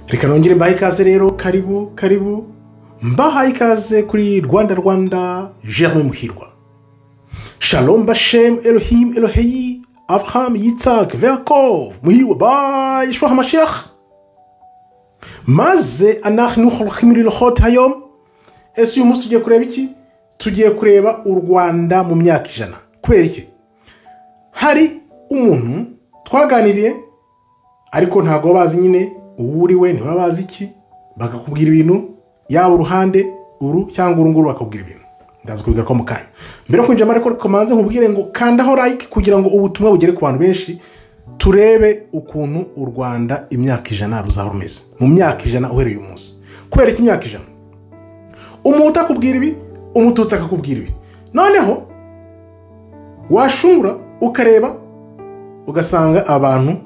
Reka nongere mbahe ikaze rero, karibu mbahaye ikaze kuri Rwanda Germain Muhirwa. Shalom Bashem Elohim Elohei Avraham Yitzhak Yaakov Muhirwa ba Yeshua HaMashiach. Maze anachnu holchim lilchot hayom. Ese uyu munsi tugiye kureba iki? Tugiye kureba u Rwanda mu myaka 100. Kubera iki? Hari umuntu twaganiriye ariko ntago bazi nyine uwuriwe ntibabazi iki, bakakubwira ibintu yaba uruhande uru cyangwa urunguru bakubwira ibintu. Ndaza kubiga ko mukanya. Mbere yo kwinjira ariko komanze nkubwire ngo kandaho like kugira ngo ubutumwa bugere ku bantu benshi, turebe ukuntu u Rwanda imyaka 100 ruzaba rumeze. Mu myaka 100 uhereye uyu munsi. Kubera iki imyaka 100? Umuntu akubwira ibi, umututsi akakubwira ibi. Noneho washungura ukareba ugasanga abantu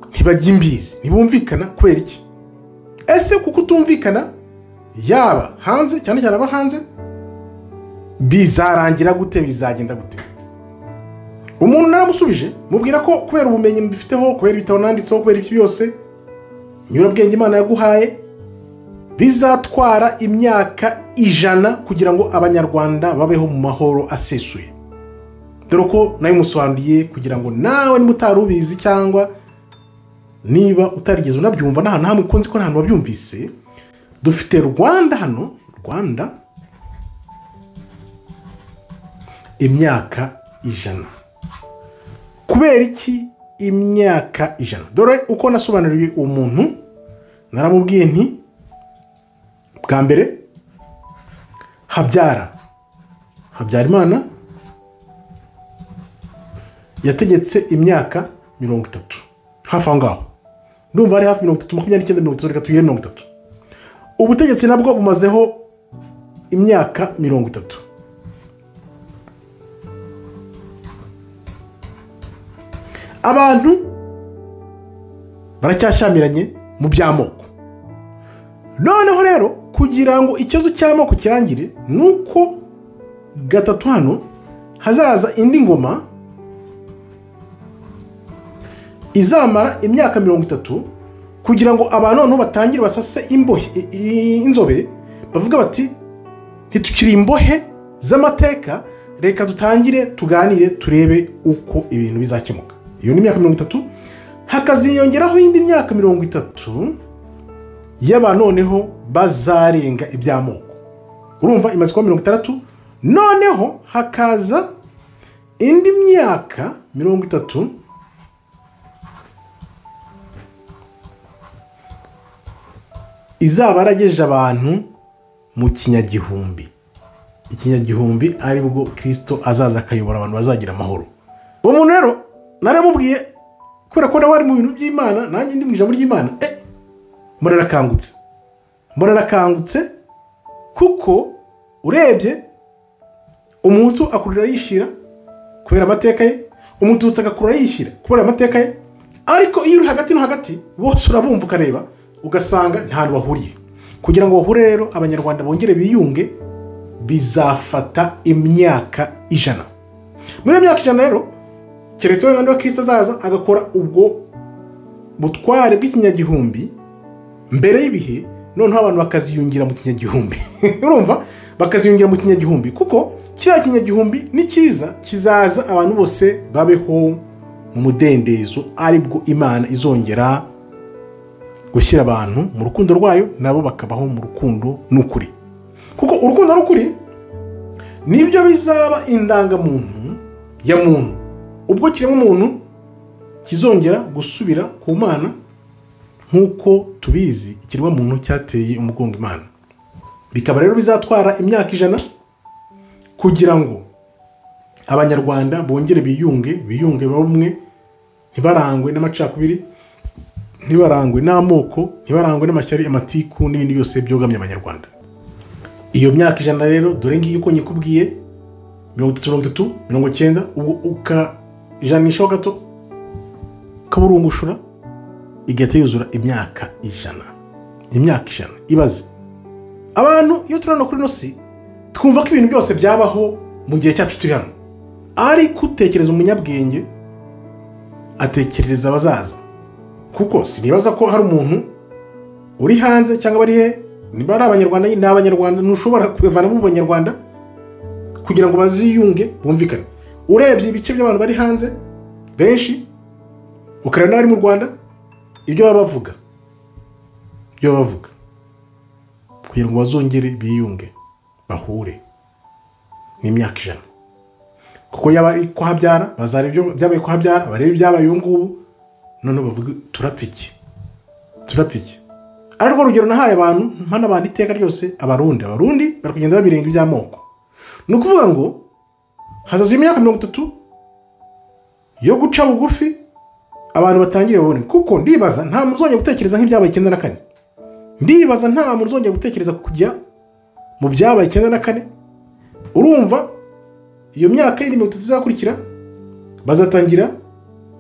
ntibajya imbizi, ntibumvikana. Kubera iki? Ese kuko utumvikana yaba hanze cyane cyane aba hanze, bizarangira gute, bizagenda gute? Umuntu naramusubije mubwira ko kubera ubumenyi mbifiteho, kubera ibitabo nanditseho, kubera ibyo byose nyurabwenge Imana yaguhaye, bizatwara imyaka 100 kugira ngo abanyarwanda babeho mu mahoro asesuye. Dore ko nayo musobanuriye kugira ngo nawe nimutarubizi cyangwa niba utarigeze unabyumva nta hamwe kunzi ko nta hantu wabyumvise, dufite Rwanda hano, Rwanda imyaka 100. Kubera iki imyaka 100? Dore uko nasobanuriye umuntu, naramubwiye nti bwa mbere Habyarimana yategetse imyaka 30, hafi aho ngaho. Ndumva ari hafi 30, 29, 30, reka tuyire 30. Ubutegetsi nabwo bumazeho imyaka 30. Abantu baracyashyamiranye mu by'amoko. Noneho rero kugira ngo ikibazo cy'amoko kirangire, nuko gatatu hano hazaza indi ngoma izamara imyaka 30 kugira ngo abantu noneho batangire basase inzobe, bavuga bati ntitukiri imbohe z'amateka, reka dutangire tuganire turebe uko ibintu bizakemuka. Iyo ni imyaka 30, hakaziyongeraho indi myaka 30 y'abantu noneho bazarenga iby'amoko. Urumva imaze kuba 60, noneho hakaza indi myaka 30 izaba aragejeje abantu mu kinyagihumbi. Ikinyagihumbi ari bwo Kristo azaza akayobora abantu bazagira amahoro. Uwo muntu rero naramubwiye kubera ko nawe ari mu bintu by'Imana, nanjye ndi mu ijambo ry'Imana. Murarakangutse kuko urebye umuntu akurira yishira kubera amateka ye, umututsi agakurira yishira kubera amateka ye, ariko iyo uri hagati no hagati bose urabumva ukareba ugasanga nta hantu bahuriye. Kugira ngo bahure rero abanyarwanda bongere biyunge bizafata imyaka 100. Muri imyaka 100 rero keretse wenda wa Kristo azaza agakora ubwo butware bw'ikinyagihumbi mbere y'ibihe, noneho abantu bakaziyungira mu kinyagihumbi. Urumva, bakaziyungira mu kinyagihumbi kuko kiriya kinyagihumbi ni cyiza, kizaza abantu bose babeho mu mudendezo, aribwo Imana izongera gushyira abantu mu rukundo rwayo, nabo bakabaho mu rukundo n'ukuri. Kuko urukundo n'ukuri nibyo bizaba indangamuntu ya muntu, ubwo kirimo umuntu kizongera gusubira ku Mana, nk'uko tubizi ikirwa muntu cyateye umugongo Imana. Bikaba rero bizatwara imyaka 100 kugira ngo abanyarwanda bongere biyunge bamwe, ntibarangwe n'amacakubiri, ntibarangwe n'amoko, ntibarangwe n'amashyari, amatiku n'ibindi byose byogamye abanyarwanda. Iyo myaka 100 rero dore ngiye uko nyikubwiye 30, 90, ubwo ukajanishaho gato kaburungushura igahita yuzura imyaka 100. Imyaka 100 ibaze abantu iyo turano kuri nosi twumva ko ibintu byose byabaho mu gihe cyacu turi hano, ariko utekereza umunyabwenge atekereza abazaza. Kuko sinibaza ko hari umuntu uri hanze cyangwa bari he niba ari abanyarwanda ni abanyarwanda ntushobora kubivana mu banyarwanda kugira ngo baziyunge bumvikane. Urebye ibice by'abantu bari hanze benshi ukareba n'abari mu Rwanda ibyo bavuga kugira ngo bazongere biyunge bahure n'imyaka 100 kuko yaba ko habyara bazari ibyo byabaye ko habyara barebe ibyabaye ngubu none bavuga turapfiki ariko urugero nahaye abantu mpana bandi iteka ryose abarundi bari kugenda babirenga iby'amoko. No kuvuga ngo hazaza imyaka 30 yo guca bugufi abantu batangire babone kuko ndibaza nta muzongera gutekereza nk'ibyabaye 94 ndibaza nta muzongera gutekereza kujya mu byabaye 94 urumva iyo myaka iri 30 izakurikira bazatangira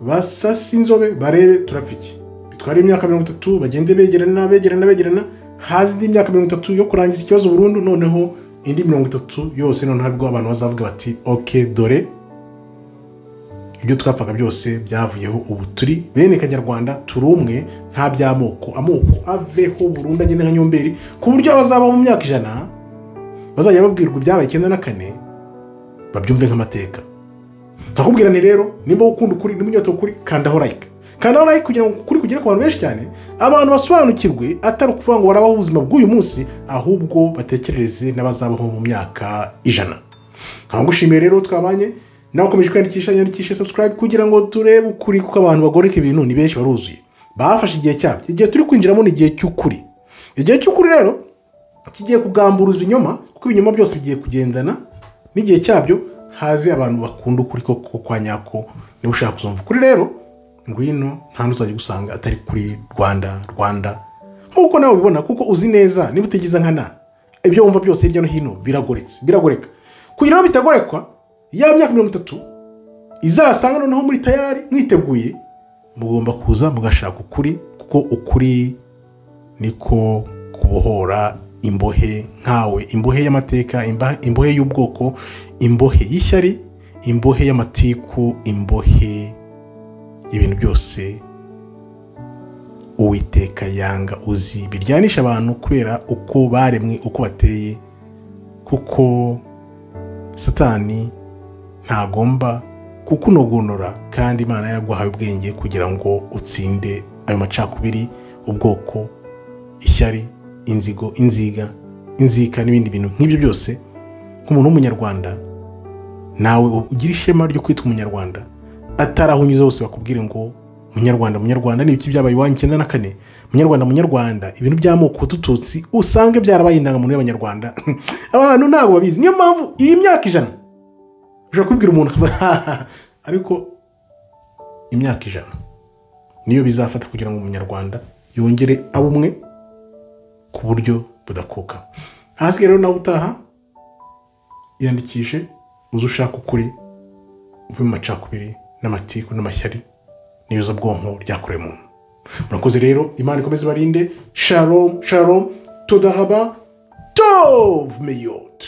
basasa inzobe barebe turapfiki bitwara imyaka 30 bagende begerana hazi indi myaka 30 yo kurangiza ikibazo burundu noneho indi 30 yose none haribwo abantu bazavuga bati okay dore ibyo twapfaga byose byavuyeho ubu turi bene Kanyarwanda turi umwe nta byamoko amoko aveho burundu agende nka Nyomberi ku buryo abazaba mu myaka 100 bazajya babwirwa ibyabaye 94 babyumve nk'amateka. Nakubwira ni rero nimba ukunda ukuri nimunyota ukuri kandaho like kugira ngo ukuri kugere ku bantu benshi cyane abantu basobanukirwe atari ukuvuga ngo barabaho ubuzima bw'uyu munsi ahubwo batekerereze n'abazabaho mu myaka 100. Nkagushimiye rero twabanye nawe ukomeje kwandikisha subscribe kugira ngo turebe ukuri kuko abantu bagoreka ibintu ni benshi baruzuye bafashe igihe cyabo igihe turi kwinjiramo ni igihe cy'ukuri. Igihe cy'ukuri rero kigiye kugamburuza ibinyoma kuko ibinyoma byose bigiye kugendana n'igihe cyabyo haze abantu bakunda ukuri koko kwa nyako niba ushaka kuzumva ukuri rero ngwino nta nuzajya gusanga atari kuri Rwanda nkuko nawe ubibona kuko uzi neza niba utegiza nkana ibyo wumva byose hirya no hino biragoreka kugira ngo bitagorekwa ya myaka 30 izasanga noneho muri tayari mwiteguye mugomba kuza mugashaka ukuri kuko ukuri niko kubohora imbohe nkawe imbohe y'amateka imbohe y'ubwoko imbohe y'ishyari imbohe y'amatiku imbohe ibintu byose Uwiteka yanga uzi biryanisha abantu kubera uko baremwe uko bateye kuko Satani ntagomba kukunogonora kandi Imana yaguhaye ubwenge kugira ngo utsinde ayo macakubiri ubwoko ishyari inzigo inzika n'ibindi bintu nk'ibyo byose nk'umuntu w'umunyarwanda nawe ugira ishema ryo kwitwa umunyarwanda atarahunyuze hose bakubwire ngo munyarwanda ni ibiki byabaye 94 munyarwanda ibintu by'amoko tututsi usange byarabaye indangamuntu y'abanyarwanda abantu ntago babizi niyo mpamvu iyi myaka 100 ushaka kubwira umuntu ariko imyaka 100 niyo bizafata kugira ngo umunyarwanda yongere abumwe ku buryo budakuka. Hasigaye rero nawe utaha yandikishe uzushaka ukuri uve mu macakubiri n'amatiku n'amashyari niyoza bwonko ryakure muntu. Murakoze rero Imana ikomeze barinde. Shalom todaraba tov meyot.